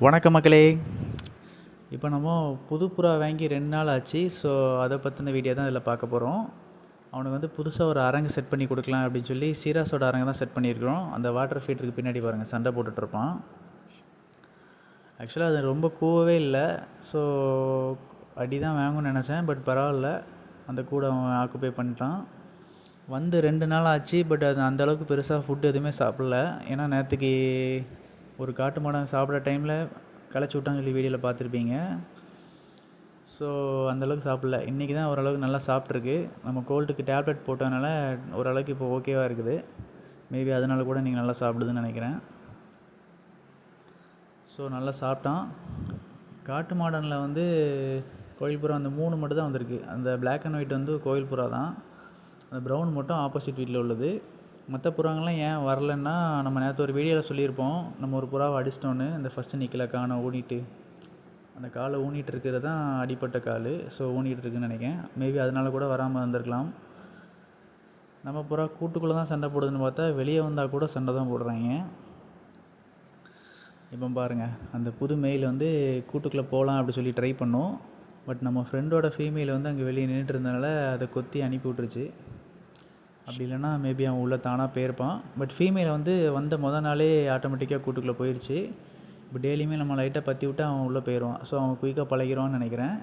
வணக்கம் மக்களே. இப்போ நம்ம புது புறா வாங்கி 2 நாள் ஆச்சு. ஸோ அதை பற்றின வீடியோ தான் இதில் பார்க்க போகிறோம். அவனுக்கு வந்து புதுசாக ஒரு அரங்கு செட் பண்ணி கொடுக்கலாம் அப்படின்னு சொல்லி சீராஸோட அரங்கு தான் செட் பண்ணியிருக்கிறோம். அந்த வாட்டர் ஃபீட்டருக்கு பின்னாடி பாருங்கள், சண்டை போட்டுட்ருப்பான். ஆக்சுவலாக அது ரொம்ப கூவவே இல்லை. ஸோ அடி தான் வாங்கணும்னு நினச்சேன், பட் பரவாயில்ல, அந்த கூட அவன் ஆக்குப்பை பண்ணிட்டான். வந்து 2 நாள் ஆச்சு. பட் அது அந்தளவுக்கு பெருசாக ஃபுட்டு எதுவுமே சாப்பிடல. ஏன்னா நேற்றுக்கு ஒரு காட்டு மாடம் சாப்பிட்ற டைமில் களைச்சி விட்டான்னு சொல்லி வீடியோவில் பார்த்துருப்பீங்க. ஸோ அந்தளவுக்கு சாப்பிடல. இன்றைக்கி தான் ஓரளவுக்கு நல்லா சாப்பிட்ருக்கு. நம்ம கோல்டுக்கு டேப்லெட் போட்டதுனால ஓரளவுக்கு இப்போ ஓகேவாக இருக்குது. மேபி அதனால கூட நீங்கள் நல்லா சாப்பிடுதுன்னு நினைக்கிறேன். ஸோ நல்லா சாப்பிட்டான். காட்டு மாடனில் வந்து கோயில் புறா அந்த 3 மட்டும் தான் வந்திருக்கு. அந்த பிளாக் அண்ட் ஒயிட் வந்து கோயில் புறா தான். அந்த ப்ரௌன் மட்டும் ஆப்போசிட் வீட்டில் உள்ளது. மற்ற புறாங்கள்லாம் ஏன் வரலன்னா, நம்ம நேற்று ஒரு வீடியோவில் சொல்லியிருப்போம், நம்ம ஒரு புறாவை அடிச்சிட்டோன்னு. இந்த ஃபஸ்ட்டு நிற்கல காண ஊனிட்டு, அந்த காலை ஊனிட்டு இருக்கிறது தான் அடிப்பட்ட கால். ஸோ ஊனிட்டு இருக்குன்னு நினைக்கிறேன். மேபி அதனால கூட வராமல் இருந்திருக்கலாம். நம்ம புறா கூட்டுக்குள்ளே தான் சண்டை போடுதுன்னு பார்த்தா வெளியே வந்தால் கூட சண்டை தான் போடுறாங்க. இப்போ பாருங்கள், அந்த புது மெயில் வந்து கூட்டுக்குள்ளே போகலாம் அப்படி சொல்லி ட்ரை பண்ணோம். பட் நம்ம ஃப்ரெண்டோட ஃபீமேல் வந்து அங்கே வெளியே நின்றுட்டு இருந்தனால அதை கொத்தி அனுப்பி விட்ருச்சு. அப்படி இல்லைனா மேபி அவன் உள்ளே தானாக போயிருப்பான். பட் ஃபீமேல் வந்து வந்த நாளே ஆட்டோமேட்டிக்காக கூட்டுக்குள்ளே போயிடுச்சு. இப்போ டெய்லியுமே நம்ம லைட்டாக பற்றி விட்டு அவன் உள்ளே போயிடுவான். ஸோ அவன் குயிக்காக பழகிடுவான்னு நினைக்கிறேன்.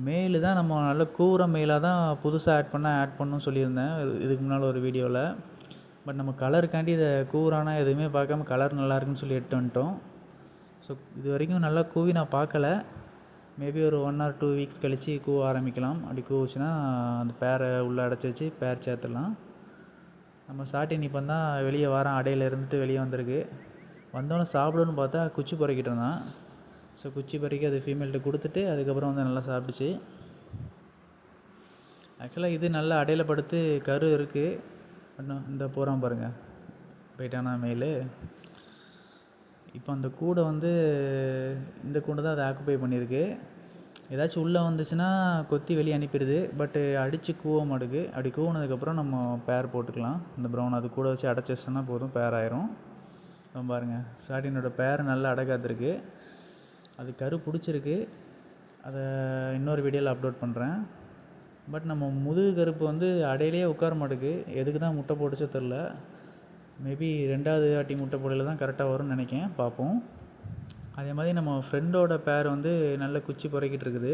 மேலு தான் நம்ம நல்ல கூற மேலாக தான் புதுசாக ஆட் பண்ணணும்னு சொல்லியிருந்தேன் இதுக்கு முன்னால் ஒரு வீடியோவில். பட் நம்ம கலருக்காண்டி இதை கூறானா எதுவுமே பார்க்காம கலர் நல்லா இருக்குன்னு சொல்லி எட்டு வந்துட்டோம். ஸோ இது வரைக்கும் நல்லா கூவி நான் பார்க்கல. மேபி ஒரு 1 or 2 வீக்ஸ் கழித்து கூவ ஆரம்பிக்கலாம். அப்படி கூவுச்சுன்னா அந்த பேரை உள்ளே அடைச்சி வச்சு பேர் சேர்த்துடலாம். நம்ம சாட்டின் இப்போ தான் வெளியே வரான். அடையில் இருந்துட்டு வெளியே வந்திருக்கு. வந்தோடனே சாப்பிடுன்னு பார்த்தா குச்சி பறக்கிட்டு இருந்தான். ஸோ குச்சி பறக்கி அது ஃபீமேல்கிட்ட கொடுத்துட்டு அதுக்கப்புறம் வந்து நல்லா சாப்பிடுச்சு. ஆக்சுவலாக இது நல்லா அடையில் படுத்து கரு இருக்குது. இன்னும் இந்த போகிறான் பாருங்கள், போயிட்டானா மேலு. இப்போ அந்த கூடை வந்து இந்த கூடை தான் அதை ஆக்குப்பை பண்ணியிருக்கு. ஏதாச்சும் உள்ளே வந்துச்சுன்னா கொத்தி வெளியே அனுப்பிடுது. பட்டு அடித்து கூவ மாட்டுக்கு. அப்படி கூவினதுக்கப்புறம் நம்ம பேர் போட்டுக்கலாம். இந்த ப்ரௌன் அது கூட வச்சு அடைச்சி வச்சோன்னா போதும், பேர் ஆயிரும். பாருங்கள், சாட்டினோட பேர் நல்லா அடக்காத்துருக்கு. அது கரு பிடிச்சிருக்கு. அதை இன்னொரு வீடியோவில் அப்லோட் பண்ணுறேன். பட் நம்ம முதுகு கருப்பு வந்து அடையிலே உட்கார மாட்டுக்கு. எதுக்கு தான் முட்டை போட்டுச்சோ தெரில. மேபி 2வது வாட்டி முட்டை போடையில் தான் கரெக்டாக வரும்னு நினைக்கிறேன். பார்ப்போம். அதே மாதிரி நம்ம ஃப்ரெண்டோட பேர் வந்து நல்ல குச்சி பொறுக்கிட்டு இருக்குது.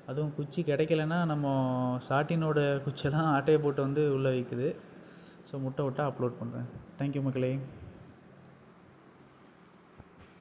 அதுவும் குச்சி கிடைக்கலன்னா நம்ம சாட்டினோட குச்சியெல்லாம் ஆட்டையை போட்டு வந்து உள்ளே வைக்குது. ஸோ முட்டை விட்டால் அப்லோட் பண்ணுறேன். தேங்க்யூ மக்களே.